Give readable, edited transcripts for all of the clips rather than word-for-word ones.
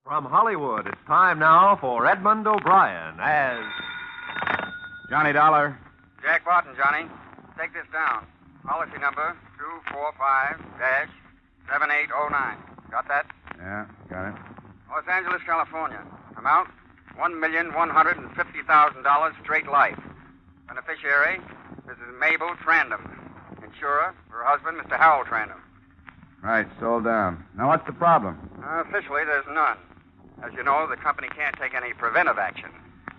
From Hollywood, it's time now for Edmund O'Brien as... Johnny Dollar. Jack Barton, Johnny. Take this down. Policy number 245-7809. Got that? Yeah, got it. Los Angeles, California. Amount $1,150,000 straight life. Beneficiary, Mrs. Mabel Trandem. Insurer, her husband, Mr. Harold Trandem. Right, sold down. Now, what's the problem? Officially, there's none. As you know, the company can't take any preventive action.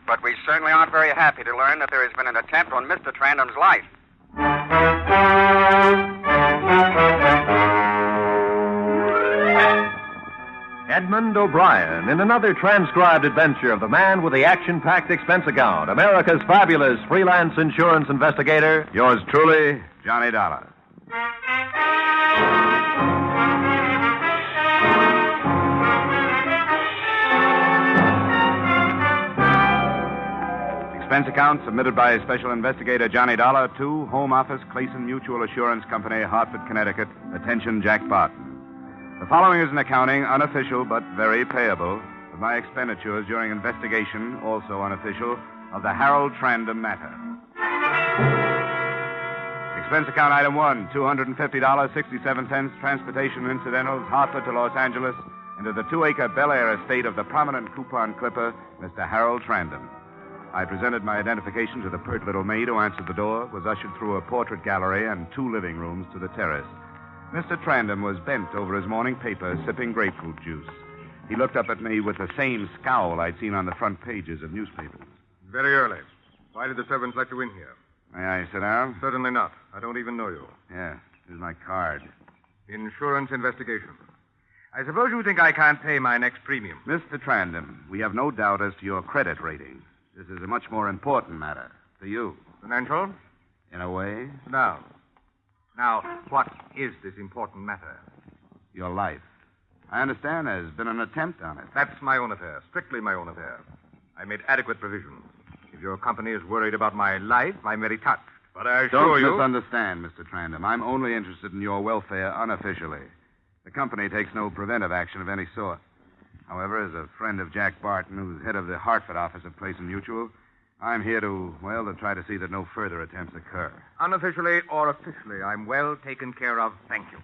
But we certainly aren't very happy to learn that there has been an attempt on Mr. Trandem's life. Edmund O'Brien in another transcribed adventure of the man with the action-packed expense account, America's fabulous freelance insurance investigator. Yours truly, Johnny Dollar. Expense account submitted by Special Investigator Johnny Dollar to Home Office, Clayson Mutual Assurance Company, Hartford, Connecticut. Attention, Jack Barton. The following is an accounting, unofficial but very payable, of my expenditures during investigation, also unofficial, of the Harold Trandem matter. Expense account item 1, $250.67, transportation and incidentals, Hartford to Los Angeles, into the 2-acre Bel Air estate of the prominent coupon clipper, Mr. Harold Trandem. I presented my identification to the pert little maid who answered the door, was ushered through a portrait gallery and 2 living rooms to the terrace. Mr. Trandem was bent over his morning paper, sipping grapefruit juice. He looked up at me with the same scowl I'd seen on the front pages of newspapers. Very early. Why did the servants let you in here? May I sit down? Certainly not. I don't even know you. Yes, here's my card. Insurance investigation. I suppose you think I can't pay my next premium. Mr. Trandem, we have no doubt as to your credit rating. This is a much more important matter to you. Financial? In a way. Now, what is this important matter? Your life. I understand there's been an attempt on it. That's my own affair. Strictly my own affair. I made adequate provisions. If your company is worried about my life, I'm very touched. But I assure you... Don't misunderstand, Mr. Trandem. I'm only interested in your welfare unofficially. The company takes no preventive action of any sort. However, as a friend of Jack Barton, who's head of the Hartford office of Clayson Mutual, I'm here to try to see that no further attempts occur. Unofficially or officially, I'm well taken care of, thank you.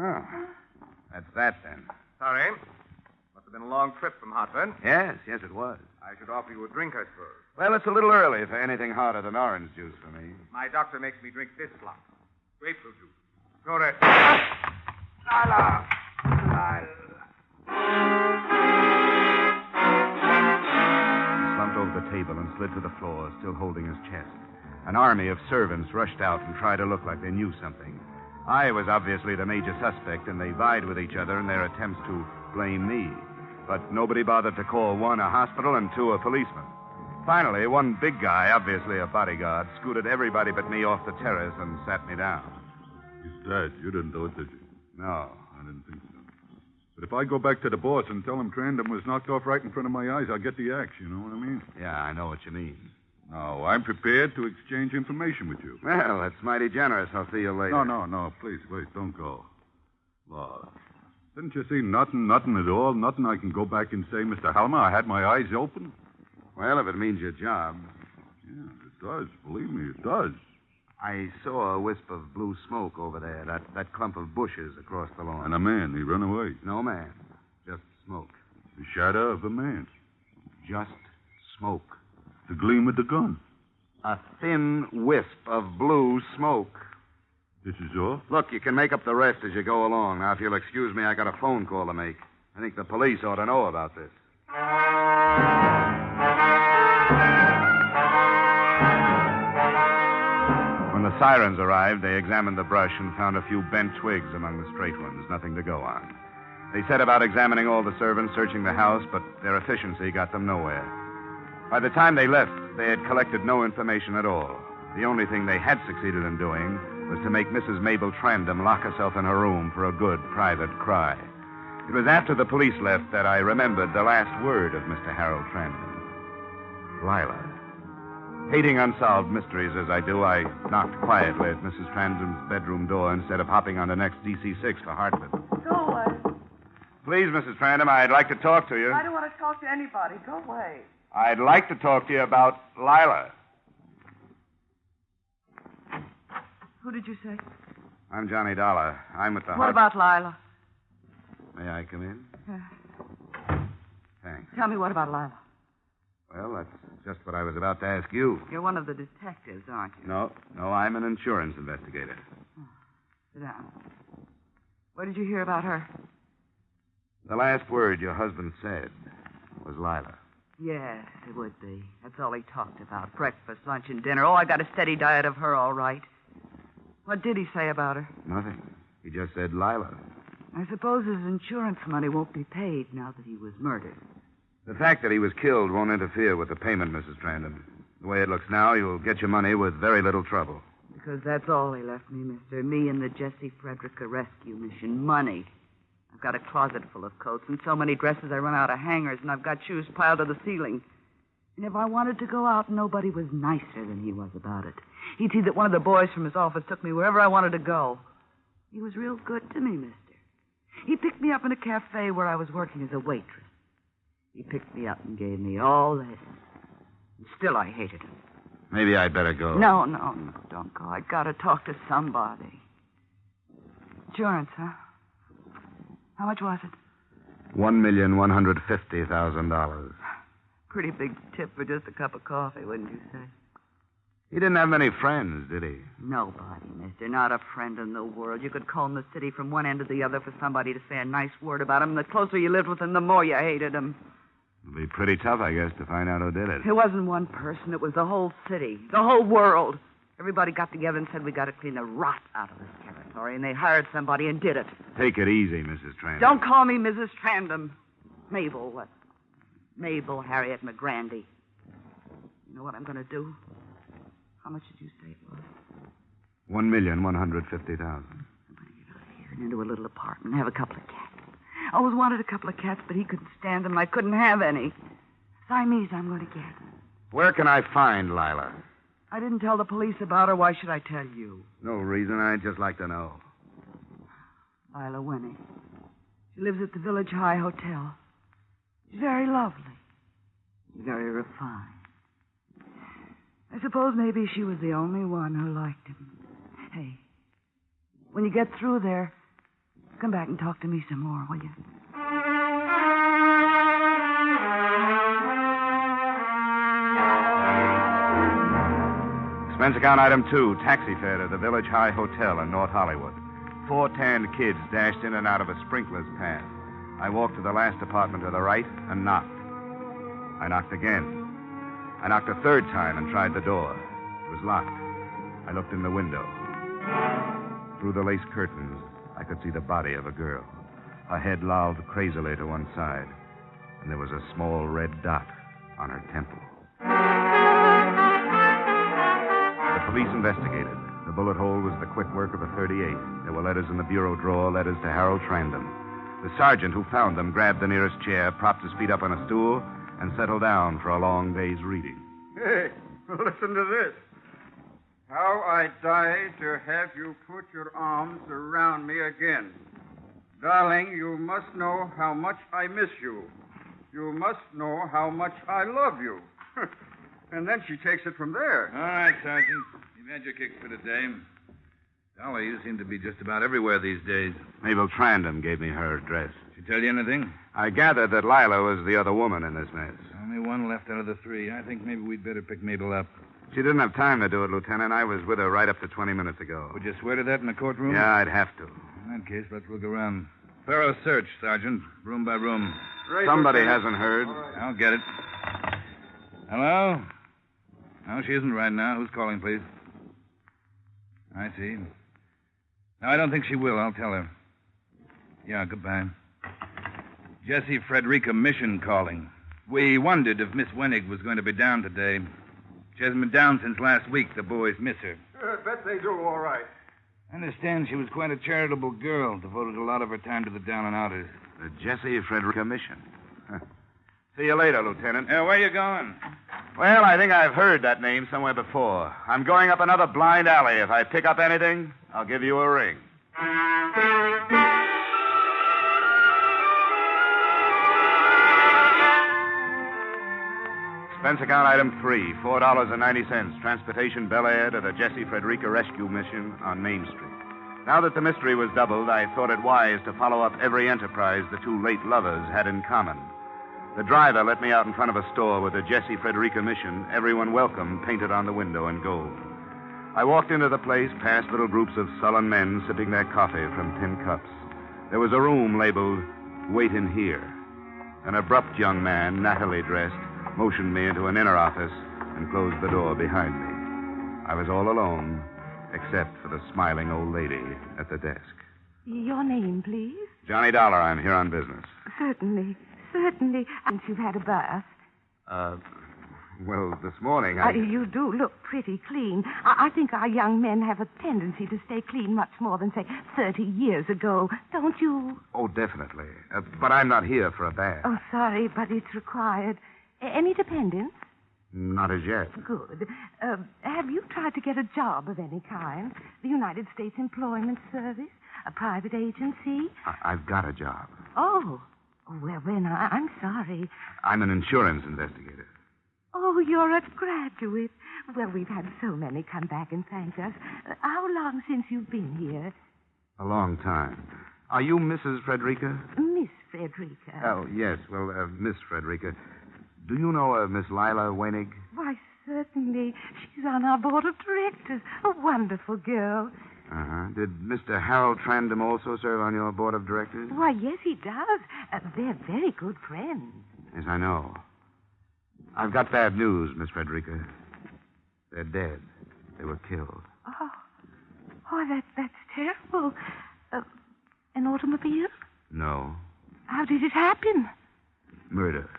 Oh, that's that then. Sorry. Must have been a long trip from Hartford. Yes, it was. I should offer you a drink, I suppose. Well, it's a little early for anything hotter than orange juice for me. My doctor makes me drink this lot. Grapefruit juice. No rest. Slumped over the table and slid to the floor, still holding his chest. An army of servants rushed out and tried to look like they knew something. I was obviously the major suspect, and they vied with each other in their attempts to blame me. But nobody bothered to call 1 a hospital and 2 a policeman. Finally, one big guy, obviously a bodyguard, scooted everybody but me off the terrace and sat me down. He's dead. You didn't do it, did you? No. I didn't think so. But if I go back to the boss and tell him Trandem was knocked off right in front of my eyes, I'll get the axe, you know what I mean? Yeah, I know what you mean. No, I'm prepared to exchange information with you. Well, that's mighty generous. I'll see you later. No. Please, don't go. Law. Didn't you see nothing at all? Nothing I can go back and say, Mr. Halmer, I had my eyes open? Well, if it means your job. Yeah, it does. Believe me, it does. I saw a wisp of blue smoke over there, that clump of bushes across the lawn. And a man, he run away. No man, just smoke. The shadow of a man. Just smoke. The gleam of the gun. A thin wisp of blue smoke. This is all? Look, you can make up the rest as you go along. Now, if you'll excuse me, I got a phone call to make. I think the police ought to know about this. When the sirens arrived, they examined the brush and found a few bent twigs among the straight ones. Nothing to go on. They set about examining all the servants, searching the house, but their efficiency got them nowhere. By the time they left, they had collected no information at all. The only thing they had succeeded in doing was to make Mrs. Mabel Trandem lock herself in her room for a good private cry. It was after the police left that I remembered the last word of Mr. Harold Trandem. Lila. Hating unsolved mysteries as I do, I knocked quietly at Mrs. Trandem's bedroom door instead of hopping on the next DC-6 for Hartford. Go away. Please, Mrs. Trandem, I'd like to talk to you. I don't want to talk to anybody. Go away. I'd like to talk to you about Lila. Who did you say? I'm Johnny Dollar. I'm at the What about Lila? May I come in? Thanks. Tell me what about Lila. Well, that's just what I was about to ask you. You're one of the detectives, aren't you? No, I'm an insurance investigator. Sit down. What did you hear about her? The last word your husband said was Lila. Yes, it would be. That's all he talked about. Breakfast, lunch, and dinner. Oh, I got a steady diet of her, all right. What did he say about her? Nothing. He just said Lila. I suppose his insurance money won't be paid now that he was murdered. The fact that he was killed won't interfere with the payment, Mrs. Trandem. The way it looks now, you'll get your money with very little trouble. Because that's all he left me, mister. Me and the Jesse Frederica rescue mission. Money. I've got a closet full of coats and so many dresses I run out of hangers, and I've got shoes piled to the ceiling. And if I wanted to go out, nobody was nicer than he was about it. He'd see that one of the boys from his office took me wherever I wanted to go. He was real good to me, mister. He picked me up in a cafe where I was working as a waitress. He picked me up and gave me all this. And still I hated him. Maybe I'd better go. No, don't go. I gotta talk to somebody. Insurance, huh? How much was it? $1,150,000. Pretty big tip for just a cup of coffee, wouldn't you say? He didn't have many friends, did he? Nobody, mister. Not a friend in the world. You could comb the city from one end to the other for somebody to say a nice word about him. The closer you lived with him, the more you hated him. It'll be pretty tough, I guess, to find out who did it. It wasn't one person. It was the whole city. The whole world. Everybody got together and said we got to clean the rot out of this territory, and they hired somebody and did it. Take it easy, Mrs. Trandem. Don't call me Mrs. Trandem. Mabel, what? Mabel Harriet McGrandy. You know what I'm going to do? How much did you say it was? $1,150,000. I'm going to get out of here and into a little apartment and have a couple of cats. I always wanted a couple of cats, but he couldn't stand them. I couldn't have any. Siamese I'm going to get. Where can I find Lila? I didn't tell the police about her. Why should I tell you? No reason. I'd just like to know. Lila Winnie. She lives at the Village High Hotel. She's very lovely. Very refined. I suppose maybe she was the only one who liked him. Hey, when you get through there, come back and talk to me some more, will you? Expense account item 2, taxi fare to the Village High Hotel in North Hollywood. 4 tanned kids dashed in and out of a sprinkler's path. I walked to the last apartment to the right and knocked. I knocked again. I knocked a third time and tried the door. It was locked. I looked in the window. Through the lace curtains, I could see the body of a girl. Her head lolled crazily to one side, and there was a small red dot on her temple. The police investigated. The bullet hole was the quick work of a .38. There were letters in the bureau drawer, letters to Harold Trandem. The sergeant who found them grabbed the nearest chair, propped his feet up on a stool, and settled down for a long day's reading. Hey, listen to this. How I die to have you put your arms around me again. Darling, you must know how much I miss you. You must know how much I love you. And then she takes it from there. All right, Sergeant. You've had your kicks for today. Dolly, you seem to be just about everywhere these days. Mabel Trandem gave me her address. She tell you anything? I gathered that Lila was the other woman in this mess. Only one left out of the 3. I think maybe we'd better pick Mabel up. She didn't have time to do it, Lieutenant. I was with her right up to 20 minutes ago. Would you swear to that in the courtroom? Yeah, I'd have to. In that case, let's look around. Thorough search, Sergeant. Room by room. Right, Somebody Lieutenant. hasn't heard. I'll get it. Hello? No, she isn't right now. Who's calling, please? I see. No, I don't think she will. I'll tell her. Yeah, goodbye. Jesse Frederica Mission calling. We wondered if Miss Wenig was going to be down today. She hasn't been down since last week. The boys miss her. Bet they do, all right. I understand she was quite a charitable girl, devoted a lot of her time to the down and outers. The Jesse Frederica Mission. Huh. See you later, Lieutenant. Where you going? Well, I think I've heard that name somewhere before. I'm going up another blind alley. If I pick up anything, I'll give you a ring. Expense account item 3, $4.90. Transportation Bel Air to the Jesse Frederica Rescue Mission on Main Street. Now that the mystery was doubled, I thought it wise to follow up every enterprise the two late lovers had in common. The driver let me out in front of a store with the Jesse Frederica Mission, everyone welcome, painted on the window in gold. I walked into the place past little groups of sullen men sipping their coffee from tin cups. There was a room labeled, Wait in Here. An abrupt young man, nattily dressed, motioned me into an inner office and closed the door behind me. I was all alone, except for the smiling old lady at the desk. Your name, please? Johnny Dollar, I'm here on business. Certainly. Since you've had a bath. Well, this morning You do look pretty clean. I think our young men have a tendency to stay clean much more than, say, 30 years ago. Don't you? Oh, definitely. But I'm not here for a bath. Oh, sorry, but it's required. Any dependents? Not as yet. Good. Have you tried to get a job of any kind? The United States Employment Service? A private agency? I've got a job. Oh. Well, then, I'm sorry. I'm an insurance investigator. Oh, you're a graduate. Well, we've had so many come back and thank us. How long since you've been here? A long time. Are you Mrs. Frederica? Miss Frederica. Oh, yes. Well, Miss Frederica. Do you know Miss Lila Wenig? Why, certainly. She's on our board of directors. A wonderful girl. Uh-huh. Did Mr. Harold Trandem also serve on your board of directors? Why, yes, he does. They're very good friends. Yes, I know. I've got bad news, Miss Frederica. They're dead. They were killed. Oh, that's terrible. An automobile? No. How did it happen? Murder.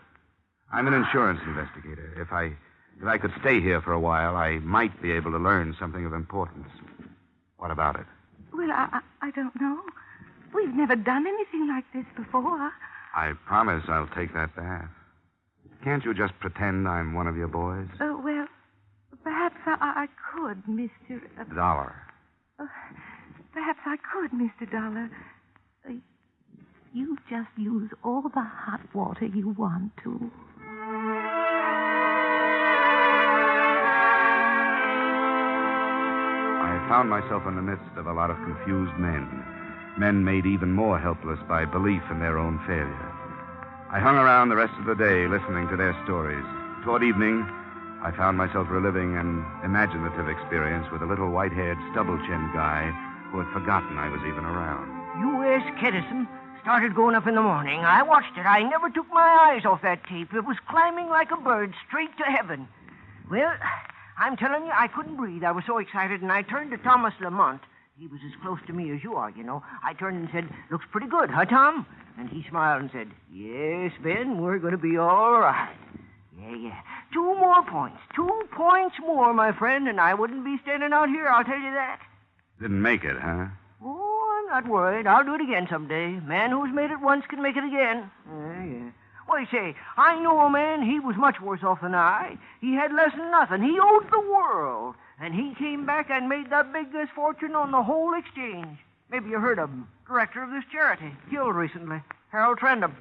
I'm an insurance investigator. If I could stay here for a while, I might be able to learn something of importance. What about it? Well, I don't know. We've never done anything like this before. I promise I'll take that bath. Can't you just pretend I'm one of your boys? Well, perhaps I could, Mr. Dollar. Perhaps I could, Mr. Dollar. You just use all the hot water you want to. I found myself in the midst of a lot of confused men. Men made even more helpless by belief in their own failure. I hung around the rest of the day listening to their stories. Toward evening, I found myself reliving an imaginative experience with a little white-haired, stubble-chinned guy who had forgotten I was even around. U.S. Kedison started going up in the morning. I watched it. I never took my eyes off that tape. It was climbing like a bird straight to heaven. Well, I'm telling you, I couldn't breathe. I was so excited, and I turned to Thomas Lamont. He was as close to me as you are, you know. I turned and said, "Looks pretty good, huh, Tom?" And he smiled and said, "Yes, Ben, we're going to be all right." Yeah. 2 more points. 2 points more, my friend, and I wouldn't be standing out here, I'll tell you that. Didn't make it, huh? Oh, I'm not worried. I'll do it again someday. Man who's made it once can make it again. Yeah. Why, say, I know a man, he was much worse off than I. He had less than nothing. He owed the world. And he came back and made the biggest fortune on the whole exchange. Maybe you heard of him. Director of this charity. Killed recently. Harold Trandem.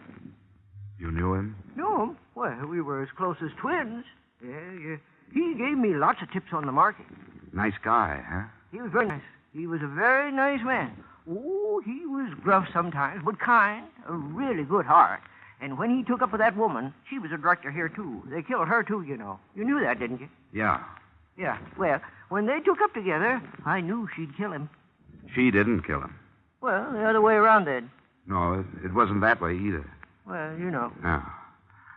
You knew him? Knew him? Well, we were as close as twins. Yeah. He gave me lots of tips on the market. Nice guy, huh? He was very nice. He was a very nice man. Oh, he was gruff sometimes, but kind. A really good heart. And when he took up with that woman, she was a director here, too. They killed her, too, you know. You knew that, didn't you? Yeah. Yeah. Well, when they took up together, I knew she'd kill him. She didn't kill him. Well, the other way around, then. No, it wasn't that way either. Well, you know. No.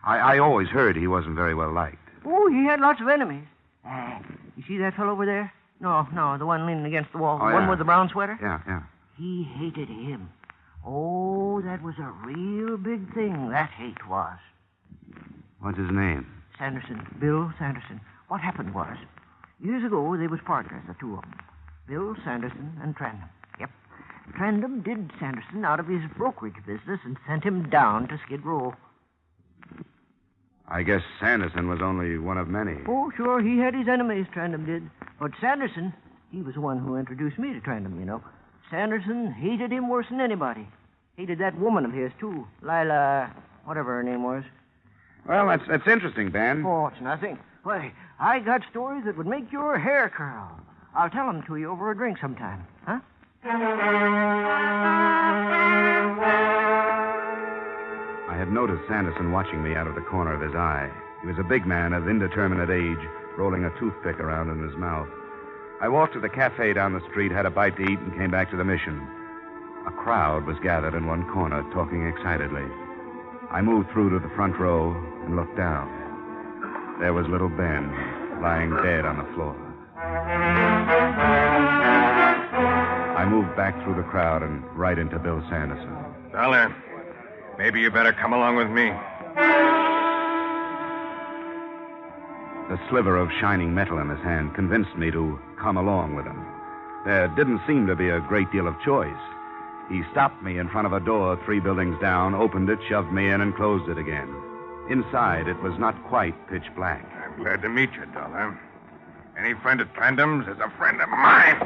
I always heard he wasn't very well liked. Oh, he had lots of enemies. You see that fellow over there? No, the one leaning against the wall. Oh, the one with the brown sweater? Yeah. He hated him. Oh, that was a real big thing, that hate was. What's his name? Sanderson. Bill Sanderson. What happened was, years ago, they was partners, the two of them. Bill Sanderson and Trandem. Yep. Trandem did Sanderson out of his brokerage business and sent him down to Skid Row. I guess Sanderson was only one of many. Oh, sure, he had his enemies, Trandem did. But Sanderson, he was the one who introduced me to Trandem, you know. Sanderson hated him worse than anybody. Hated that woman of his, too. Lila, whatever her name was. Well, that's interesting, Ben. Oh, it's nothing. Why, I got stories that would make your hair curl. I'll tell them to you over a drink sometime, huh? I had noticed Sanderson watching me out of the corner of his eye. He was a big man of indeterminate age, rolling a toothpick around in his mouth. I walked to the cafe down the street, had a bite to eat, and came back to the mission. A crowd was gathered in one corner, talking excitedly. I moved through to the front row and looked down. There was little Ben, lying dead on the floor. I moved back through the crowd and right into Bill Sanderson. Dollar, maybe you better come along with me. The sliver of shining metal in his hand convinced me to come along with him. There didn't seem to be a great deal of choice. He stopped me in front of a door 3 buildings down, opened it, shoved me in, and closed it again. Inside, it was not quite pitch black. I'm glad to meet you, Dollar. Any friend at Trandem's is a friend of mine.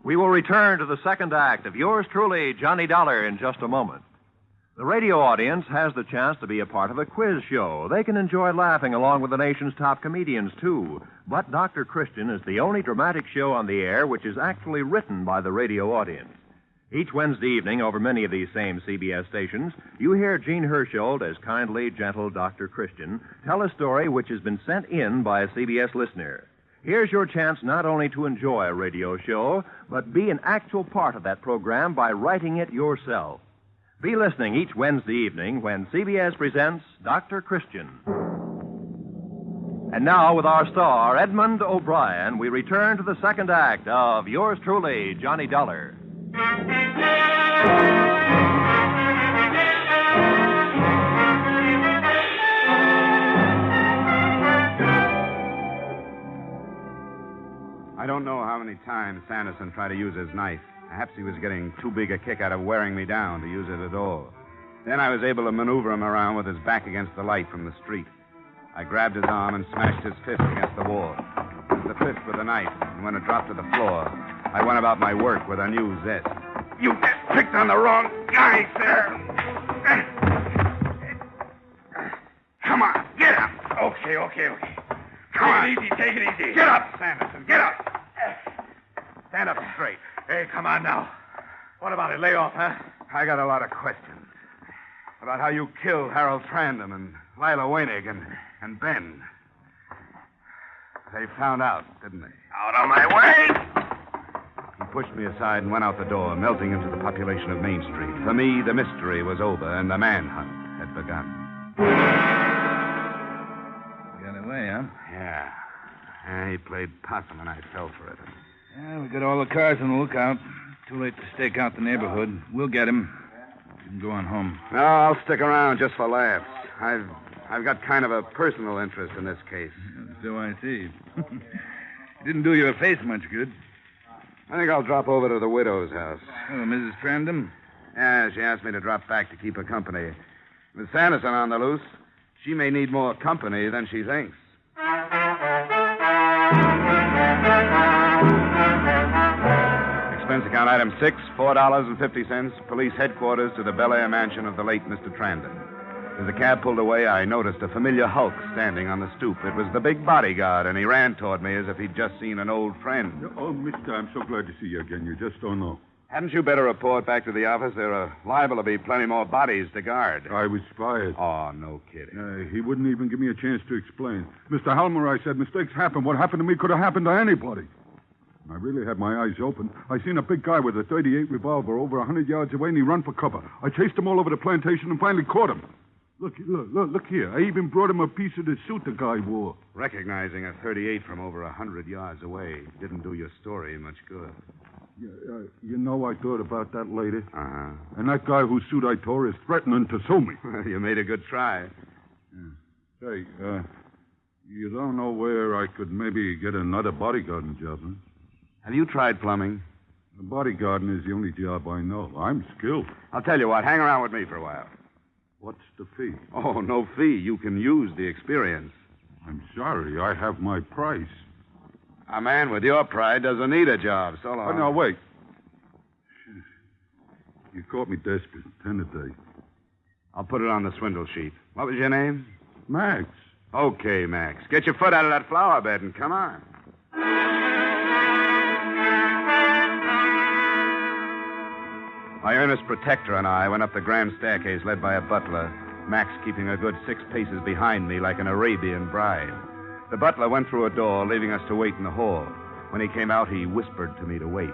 We will return to the second act of yours truly, Johnny Dollar, in just a moment. The radio audience has the chance to be a part of a quiz show. They can enjoy laughing along with the nation's top comedians, too. But Dr. Christian is the only dramatic show on the air which is actually written by the radio audience. Each Wednesday evening, over many of these same CBS stations, you hear Gene Hersholt as kindly, gentle Dr. Christian tell a story which has been sent in by a CBS listener. Here's your chance not only to enjoy a radio show, but be an actual part of that program by writing it yourself. Be listening each Wednesday evening when CBS presents Dr. Christian. And now, with our star, Edmund O'Brien, we return to the second act of yours truly, Johnny Dollar. I don't know how many times Sanderson tried to use his knife. Perhaps he was getting too big a kick out of wearing me down to use it at all. Then I was able to maneuver him around with his back against the light from the street. I grabbed his arm and smashed his fist against the wall. It was the fist with the knife, and when it dropped to the floor, I went about my work with a new zest. You just picked on the wrong guy, sir. Come on, get up. Okay. Come on. Take it easy. Get up, Sanderson. Get up. Stand up straight. Hey, come on now. What about it? Lay off, huh? I got a lot of questions about how you killed Harold Trandem and Lila Weinig and Ben. They found out, didn't they? Out of my way! He pushed me aside and went out the door, melting into the population of Main Street. For me, the mystery was over and the manhunt had begun. Got away, huh? Yeah. He played possum and I fell for it. Yeah, we got all the cars on the lookout. Too late to stake out the neighborhood. We'll get him. You can go on home. No, I'll stick around just for laughs. I've got kind of a personal interest in this case. So I see. It didn't do your face much good. I think I'll drop over to the widow's house. Oh, Mrs. Trandem? Yeah, she asked me to drop back to keep her company. With Sanderson on the loose, she may need more company than she thinks. Expense account item 6, $4.50, police headquarters to the Bel Air mansion of the late Mr. Trandem. As the cab pulled away, I noticed a familiar hulk standing on the stoop. It was the big bodyguard, and he ran toward me as if he'd just seen an old friend. Oh, mister, I'm so glad to see you again. You just don't know. Hadn't you better report back to the office? There are liable to be plenty more bodies to guard. I was fired. Oh, no kidding. He wouldn't even give me a chance to explain. Mr. Halmer, I said, mistakes happen. What happened to me could have happened to anybody. I really had my eyes open. I seen a big guy with a .38 revolver over 100 yards away, and he run for cover. I chased him all over the plantation and finally caught him. Look here. I even brought him a piece of the suit the guy wore. Recognizing a .38 from over 100 yards away didn't do your story much good. You know, I thought about that later. Uh-huh. And that guy whose suit I tore is threatening to sue me. You made a good try. Say, you don't know where I could maybe get another bodyguarding job, huh? Have you tried plumbing? Bodyguarding is the only job I know. I'm skilled. I'll tell you what. Hang around with me for a while. What's the fee? Oh, no fee. You can use the experience. I'm sorry. I have my price. A man with your pride doesn't need a job. So long. Oh, now, wait. You caught me desperate. 10 a day. I'll put it on the swindle sheet. What was your name? Max. Okay, Max. Get your foot out of that flower bed and come on. My earnest protector and I went up the grand staircase led by a butler, Max keeping a good 6 paces behind me like an Arabian bride. The butler went through a door, leaving us to wait in the hall. When he came out, he whispered to me to wait.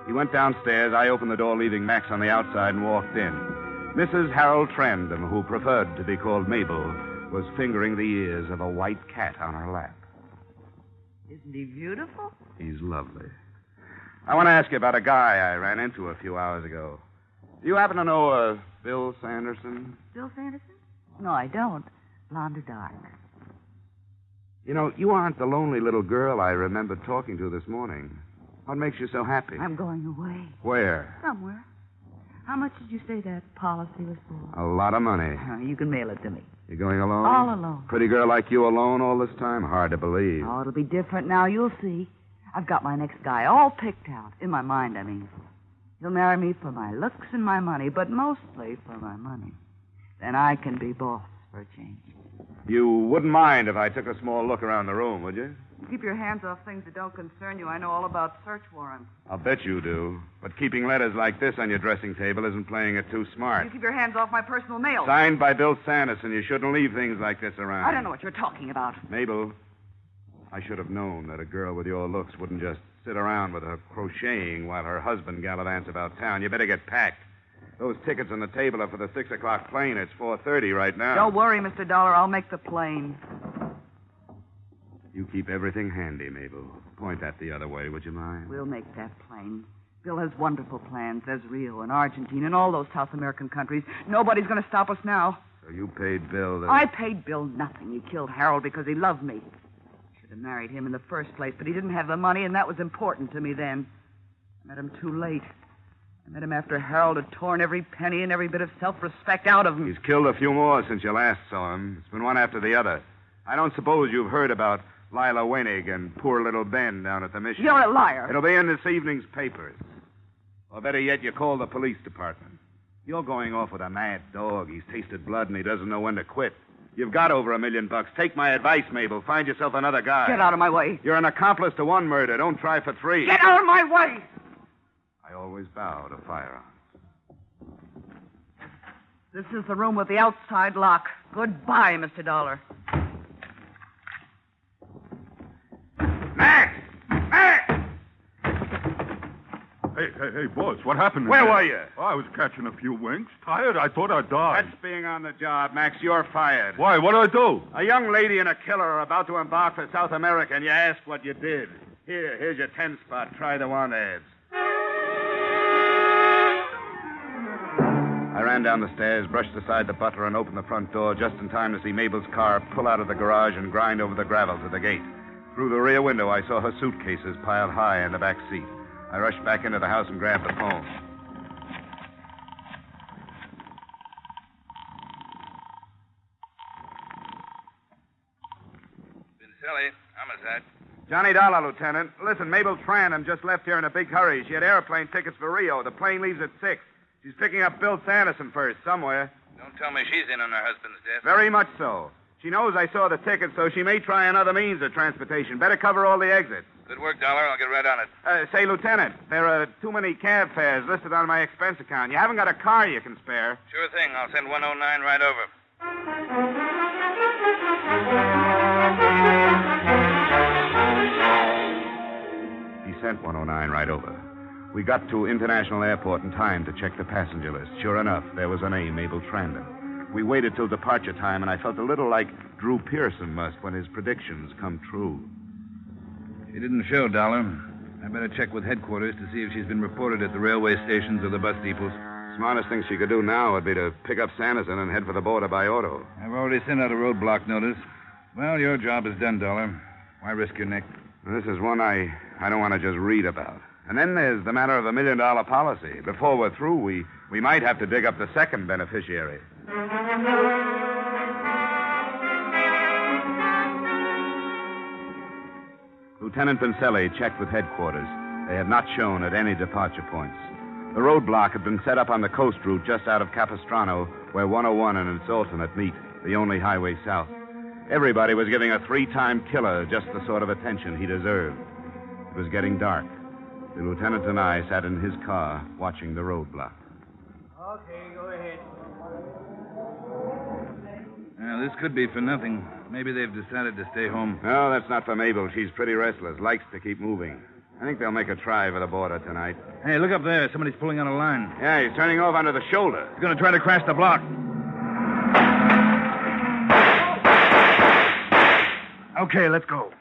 He went downstairs. I opened the door, leaving Max on the outside, and walked in. Mrs. Harold Trandem, who preferred to be called Mabel, was fingering the ears of a white cat on her lap. Isn't he beautiful? He's lovely. I want to ask you about a guy I ran into a few hours ago. Do you happen to know Bill Sanderson? Bill Sanderson? No, I don't. Blonde or dark? You know, you aren't the lonely little girl I remember talking to this morning. What makes you so happy? I'm going away. Where? Somewhere. How much did you say that policy was for? A lot of money. You can mail it to me. You going alone? All alone. Pretty girl like you alone all this time? Hard to believe. Oh, it'll be different now. You'll see. I've got my next guy all picked out. In my mind, I mean. He'll marry me for my looks and my money, but mostly for my money. Then I can be boss for a change. You wouldn't mind if I took a small look around the room, would you? Keep your hands off things that don't concern you. I know all about search warrants. I'll bet you do. But keeping letters like this on your dressing table isn't playing it too smart. You keep your hands off my personal mail. Signed by Bill Sanderson. You shouldn't leave things like this around. I don't know what you're talking about. Mabel, I should have known that a girl with your looks wouldn't just sit around with her crocheting while her husband gallivants about town. You better get packed. Those tickets on the table are for the 6 o'clock plane. It's 4:30 right now. Don't worry, Mr. Dollar. I'll make the plane. You keep everything handy, Mabel. Point that the other way, would you mind? We'll make that plane. Bill has wonderful plans. There's Rio and Argentina and all those South American countries. Nobody's going to stop us now. So you paid Bill the... I paid Bill nothing. He killed Harold because he loved me. Should have married him in the first place, but he didn't have the money, and that was important to me then. I met him too late. I met him after Harold had torn every penny and every bit of self-respect out of him. He's killed a few more since you last saw him. It's been one after the other. I don't suppose you've heard about Lila Wenig and poor little Ben down at the mission. You're a liar. It'll be in this evening's papers. Or better yet, you call the police department. You're going off with a mad dog. He's tasted blood and he doesn't know when to quit. You've got over $1 million. Take my advice, Mabel. Find yourself another guy. Get out of my way. You're an accomplice to one murder. Don't try for 3. Get out of my way! I always bow to firearms. This is the room with the outside lock. Goodbye, Mr. Dollar. Max! Max! Hey, boss, what happened? Where were you? Oh, I was catching a few winks. Tired? I thought I'd die. That's being on the job, Max. You're fired. Why? What'd I do? A young lady and a killer are about to embark for South America, and you ask what you did. Here's your 10 spot. Try the want ads. I ran down the stairs, brushed aside the butler, and opened the front door just in time to see Mabel's car pull out of the garage and grind over the gravel to the gate. Through the rear window, I saw her suitcases piled high in the back seat. I rushed back into the house and grabbed the phone. Vincelli, homicide. Johnny Dollar, Lieutenant. Listen, Mabel Trandem just left here in a big hurry. She had airplane tickets for Rio. The plane leaves at 6. She's picking up Bill Sanderson first, somewhere. Don't tell me she's in on her husband's death. Very much so. She knows I saw the ticket, so she may try another means of transportation. Better cover all the exits. Good work, Dollar. I'll get right on it. Say, Lieutenant, there are too many cab fares listed on my expense account. You haven't got a car you can spare. Sure thing. I'll send 109 right over. He sent 109 right over. We got to International Airport in time to check the passenger list. Sure enough, there was a name, Mabel Trandem. We waited till departure time, and I felt a little like Drew Pearson must when his predictions come true. She didn't show, Dollar. I better check with headquarters to see if she's been reported at the railway stations or the bus depots. Smartest thing she could do now would be to pick up Sanderson and head for the border by auto. I've already sent out a roadblock notice. Well, your job is done, Dollar. Why risk your neck? This is one I don't want to just read about. And then there's the matter of $1 million policy. Before we're through, we might have to dig up the second beneficiary. Lieutenant Vincelli checked with headquarters. They had not shown at any departure points. The roadblock had been set up on the coast route just out of Capistrano, where 101 and its alternate meet, the only highway south. Everybody was giving a 3-time killer just the sort of attention he deserved. It was getting dark. The lieutenant and I sat in his car watching the roadblock. Okay, go ahead. Now, this could be for nothing. Maybe they've decided to stay home. No, that's not for Mabel. She's pretty restless, likes to keep moving. I think they'll make a try for the border tonight. Hey, look up there. Somebody's pulling on a line. Yeah, he's turning off onto the shoulder. He's going to try to crash the block. Okay, let's go.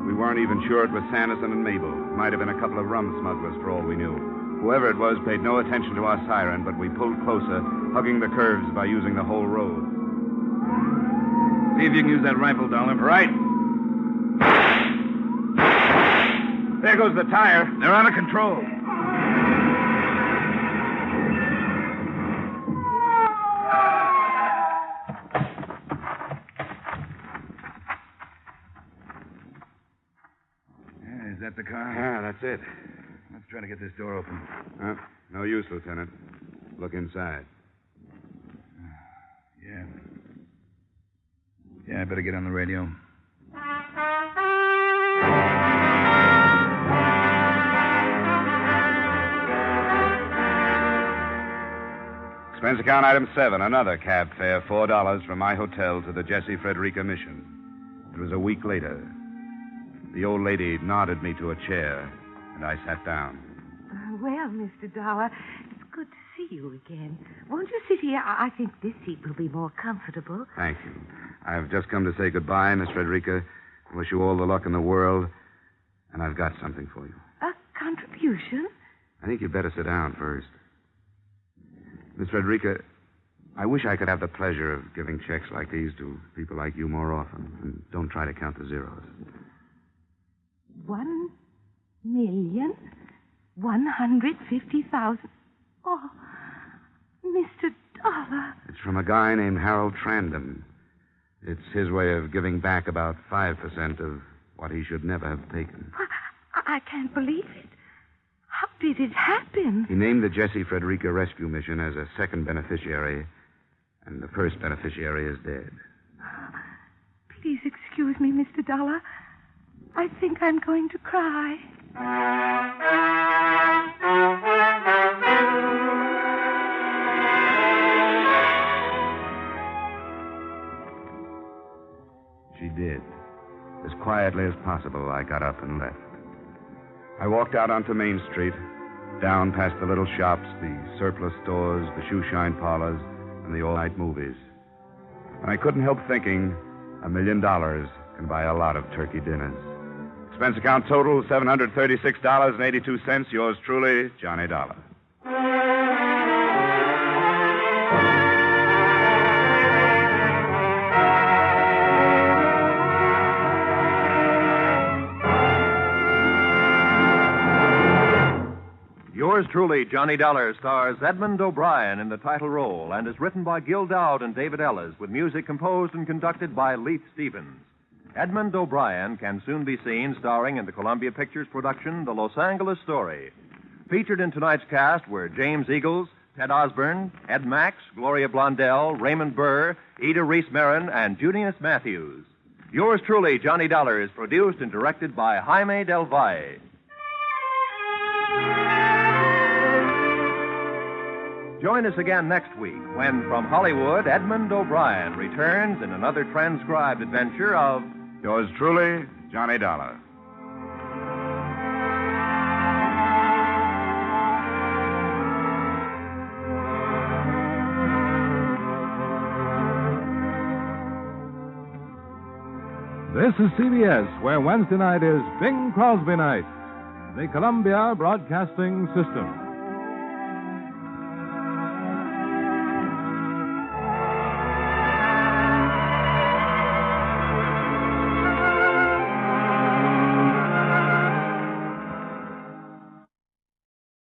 We weren't even sure it was Sanderson and Mabel. Might have been a couple of rum smugglers for all we knew. Whoever it was paid no attention to our siren, but we pulled closer, hugging the curves by using the whole road. See if you can use that rifle, Dollar. Right. There goes the tire. They're out of control. Is that the car? Yeah, that's it. Let's try to get this door open. No use, Lieutenant. Look inside. Yeah. Yeah, I better get on the radio. Expense account item 7, another cab fare, $4 from my hotel to the Jesse Frederica mission. It was a week later. The old lady nodded me to a chair, and I sat down. Well, Mr. Dollar, it's good to see you again. Won't you sit here? I think this seat will be more comfortable. Thank you. I've just come to say goodbye, Miss Frederica. I wish you all the luck in the world, and I've got something for you. A contribution? I think you'd better sit down first. Miss Frederica, I wish I could have the pleasure of giving checks like these to people like you more often. And don't try to count the zeros. 1,150,000. Oh, Mr. Dollar. It's from a guy named Harold Trandem. It's his way of giving back about 5% of what he should never have taken. I can't believe it. How did it happen? He named the Jesse Frederica Rescue Mission as a second beneficiary, and the first beneficiary is dead. Please excuse me, Mr. Dollar. I think I'm going to cry. She did. As quietly as possible, I got up and left. I walked out onto Main Street, down past the little shops, the surplus stores, the shoe shine parlors, and the all-night movies. And I couldn't help thinking, $1 million can buy a lot of turkey dinners. Expense account total, $736.82. Yours truly, Johnny Dollar. Yours truly, Johnny Dollar, stars Edmund O'Brien in the title role and is written by Gil Dowd and David Ellis with music composed and conducted by Leith Stevens. Edmund O'Brien can soon be seen starring in the Columbia Pictures production, The Los Angeles Story. Featured in tonight's cast were James Eagles, Ted Osborne, Ed Max, Gloria Blondell, Raymond Burr, Ida Reese-Marin, and Junius Matthews. Yours truly, Johnny Dollar, is produced and directed by Jaime Del Valle. Join us again next week when, from Hollywood, Edmund O'Brien returns in another transcribed adventure of Yours truly, Johnny Dollar. This is CBS, where Wednesday night is Bing Crosby night. The Columbia Broadcasting System.